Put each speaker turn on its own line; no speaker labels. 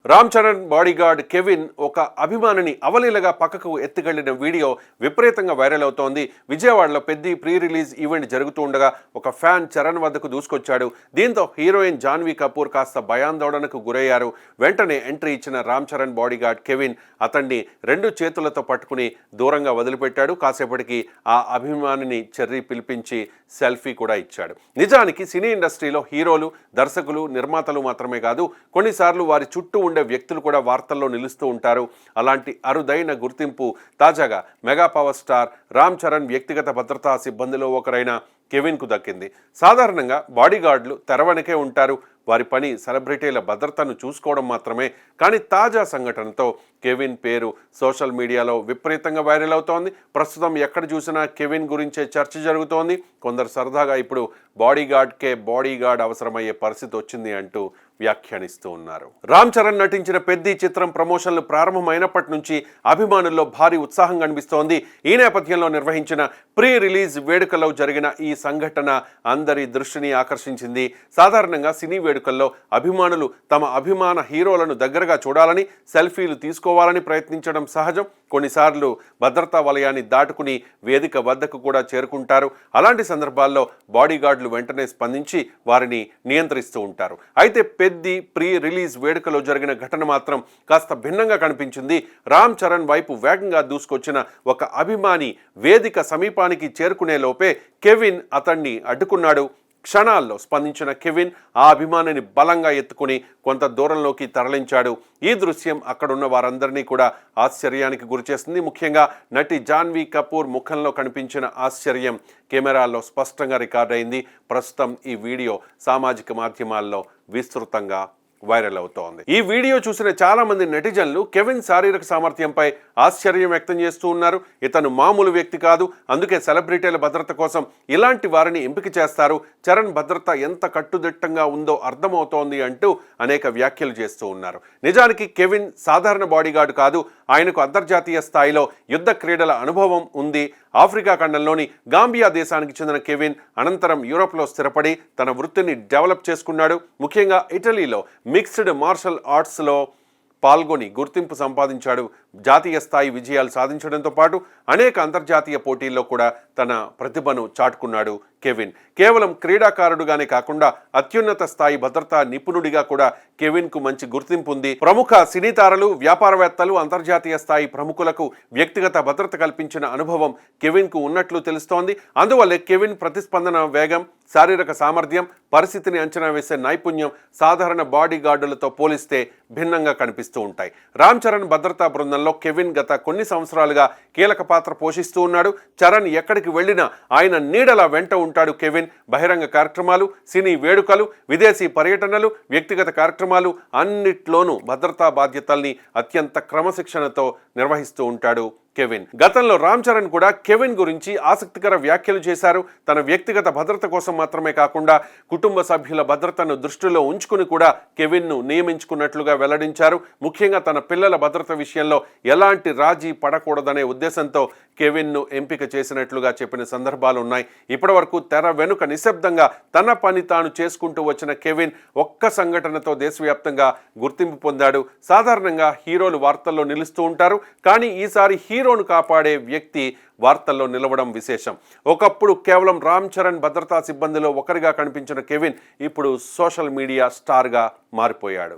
Ram Charan bodyguard Kevin ఒక అభిమానిని అవలీలగా పక్కకు ఎత్తుకెళ్లిన వీడియో విపరీతంగా వైరల్ అవుతోంది. విజయవాడలో పెద్ద ప్రీ రిలీజ్ ఈవెంట్ జరుగుతూ ఉండగా ఒక ఫ్యాన్ చరణ్ వద్దకు దూసుకొచ్చాడు. దీంతో హీరోయిన్ జాన్వీ కపూర్ కాస్త భయాందోళనకు గురయ్యారు. వెంటనే ఎంట్రీ ఇచ్చిన రామ్ చరణ్ బాడీగార్డ్ కెవిన్ అతన్ని రెండు చేతులతో పట్టుకుని దూరంగా వదిలిపెట్టాడు. కాసేపటికి ఆ అభిమానిని చెర్రీ పిలిపించి సెల్ఫీ కూడా ఇచ్చాడు. నిజానికి సినీ ఇండస్ట్రీలో హీరోలు, దర్శకులు, నిర్మాతలు మాత్రమే కాదు, కొన్నిసార్లు వారి చుట్టూ ఉండే వ్యక్తులు కూడా వార్తల్లో నిలుస్తూ ఉంటారు. అలాంటి అరుదైన గుర్తింపు తాజాగా mega power star Ram Charan వ్యక్తిగత భద్రతా సిబ్బందిలో ఒకరైన కెవిన్కు దక్కింది. సాధారణంగా బాడీగార్డులు తెర వెనకే ఉంటారు. వారి పని సెలబ్రిటీల భద్రతను చూసుకోవడం మాత్రమే. కానీ తాజా సంఘటనతో కెవిన్ పేరు సోషల్ మీడియాలో విపరీతంగా వైరల్ అవుతోంది. ప్రస్తుతం ఎక్కడ చూసినా కెవిన్ గురించే చర్చ జరుగుతోంది. కొందరు సరదాగా ఇప్పుడు బాడీగార్డ్కే బాడీగార్డ్ అవసరమయ్యే పరిస్థితి వచ్చింది అంటూ వ్యాఖ్యానిస్తూ ఉన్నారు. రామ్ చరణ్ నటించిన పెద్ద చిత్రం ప్రమోషన్లు ప్రారంభమైనప్పటి నుంచి అభిమానుల్లో భారీ ఉత్సాహం కనిపిస్తోంది. ఈ నేపథ్యంలో నిర్వహించిన ప్రీ రిలీజ్ వేడుకలో జరిగిన ఈ సంఘటన అందరి దృష్టిని ఆకర్షించింది. సాధారణంగా సినీ వేడుకల్లో అభిమానులు తమ అభిమాన హీరోలను దగ్గరగా చూడాలని, సెల్ఫీలు తీసుకోవాలని ప్రయత్నించడం సహజం. కొన్నిసార్లు భద్రతా వలయాన్ని దాటుకుని వేదిక వద్దకు కూడా చేరుకుంటారు. అలాంటి సందర్భాల్లో బాడీగార్డులు వెంటనే స్పందించి వారిని నియంత్రిస్తూ ఉంటారు. అయితే పెద్ద ప్రీ రిలీజ్ వేడుకలో జరిగిన ఘటన మాత్రం కాస్త భిన్నంగా కనిపించింది. రామ్ చరణ్ వైపు వేగంగా దూసుకొచ్చిన ఒక అభిమాని వేదిక సమీపానికి చేరుకునే లోపే కెవిన్ అతన్ని అడ్డుకున్నాడు. క్షణాల్లో స్పందించిన కెవిన్ ఆ అభిమానిని బలంగా ఎత్తుకుని కొంత దూరంలోకి తరలించాడు. ఈ దృశ్యం అక్కడున్న వారందరినీ కూడా ఆశ్చర్యానికి గురిచేస్తుంది. ముఖ్యంగా నటి జాన్వీ కపూర్ ముఖంలో కనిపించిన ఆశ్చర్యం కెమెరాల్లో స్పష్టంగా రికార్డ్ అయింది. ప్రస్తుతం ఈ వీడియో సామాజిక మాధ్యమాల్లో విస్తృతంగా వైరల్ అవుతోంది. ఈ వీడియో చూసిన చాలా మంది నెటిజన్లు కెవిన్ శారీరక సామర్థ్యంపై ఆశ్చర్యం వ్యక్తం చేస్తూ ఉన్నారు. ఇతను మామూలు వ్యక్తి కాదు, అందుకే సెలబ్రిటీల భద్రత కోసం ఇలాంటి వారిని ఎంపిక చేస్తారు. చరణ్ భద్రత ఎంత కట్టుదిట్టంగా ఉందో అర్థమవుతోంది అంటూ అనేక వ్యాఖ్యలు చేస్తూ ఉన్నారు. నిజానికి కెవిన్ సాధారణ బాడీగార్డు కాదు. ఆయనకు అంతర్జాతీయ స్థాయిలో యుద్ధ క్రీడల అనుభవం ఉంది. ఆఫ్రికా ఖండంలోని గాంబియా దేశానికి చెందిన కెవిన్ అనంతరం యూరోప్లో స్థిరపడి తన వృత్తిని డెవలప్ చేసుకున్నాడు. ముఖ్యంగా ఇటలీలో మిక్స్డ్ మార్షల్ ఆర్ట్స్లో పాల్గొని గుర్తింపు సంపాదించాడు. జాతీయ స్థాయి విజయాలు సాధించడంతో పాటు అనేక అంతర్జాతీయ పోటీల్లో కూడా తన ప్రతిభను చాటుకున్నాడు కెవిన్. కేవలం క్రీడాకారుడుగానే కాకుండా అత్యున్నత స్థాయి భద్రతా నిపుణుడిగా కూడా కెవిన్కు మంచి గుర్తింపు ఉంది. ప్రముఖ సినీ తారలు, వ్యాపారవేత్తలు, అంతర్జాతీయ స్థాయి ప్రముఖులకు వ్యక్తిగత భద్రత కల్పించిన అనుభవం కెవిన్కు ఉన్నట్లు తెలుస్తోంది. అందువల్లే కెవిన్ ప్రతిస్పందన వేగం, శారీరక సామర్థ్యం, పరిస్థితిని అంచనా వేసే నైపుణ్యం సాధారణ బాడీగార్డులతో పోలిస్తే భిన్నంగా కనిపిస్తూ ఉంటాయి. రామ్ చరణ్ భద్రతా బృందంలో కెవిన్ గత కొన్ని సంవత్సరాలుగా కీలక పాత్ర పోషిస్తూ ఉన్నాడు. చరణ్ ఎక్కడికి వెళ్ళినా ఆయన నీడలా వెంట ఉంటాడు కెవిన్. బహిరంగ కార్యక్రమాలు, సినీ వేడుకలు, విదేశీ పర్యటనలు, వ్యక్తిగత కార్యక్రమాలు అన్నిట్లోనూ భద్రతా బాధ్యతల్ని అత్యంత క్రమశిక్షణతో నిర్వహిస్తూ ఉంటాడు కెవిన్. గతంలో రామ్ చరణ్ కూడా కెవిన్ గురించి ఆసక్తికర వ్యాఖ్యలు చేశారు. తన వ్యక్తిగత భద్రత కోసం మాత్రమే కాకుండా కుటుంబ సభ్యుల భద్రతను దృష్టిలో ఉంచుకుని కూడా కెవిన్ను నియమించుకున్నట్లుగా వెల్లడించారు. ముఖ్యంగా తన పిల్లల భద్రత విషయంలో ఎలాంటి రాజీ పడకూడదనే ఉద్దేశంతో కెవిన్ను ఎంపిక చేసినట్లుగా చెప్పిన సందర్భాలు ఉన్నాయి. ఇప్పటి వరకు తెర వెనుక నిశ్శబ్దంగా తన పని తాను చేసుకుంటూ వచ్చిన కెవిన్ ఒక్క సంఘటనతో దేశవ్యాప్తంగా గుర్తింపు పొందాడు. సాధారణంగా హీరోలు వార్తల్లో నిలుస్తూ ఉంటారు, కానీ ఈసారి హీరోను కాపాడే వ్యక్తి వార్తల్లో నిలవడం విశేషం. ఒకప్పుడు కేవలం రామ్ చరణ్ భద్రతా సిబ్బందిలో ఒకరిగా కనిపించిన కెవిన్ ఇప్పుడు సోషల్ మీడియా స్టార్గా మారిపోయాడు.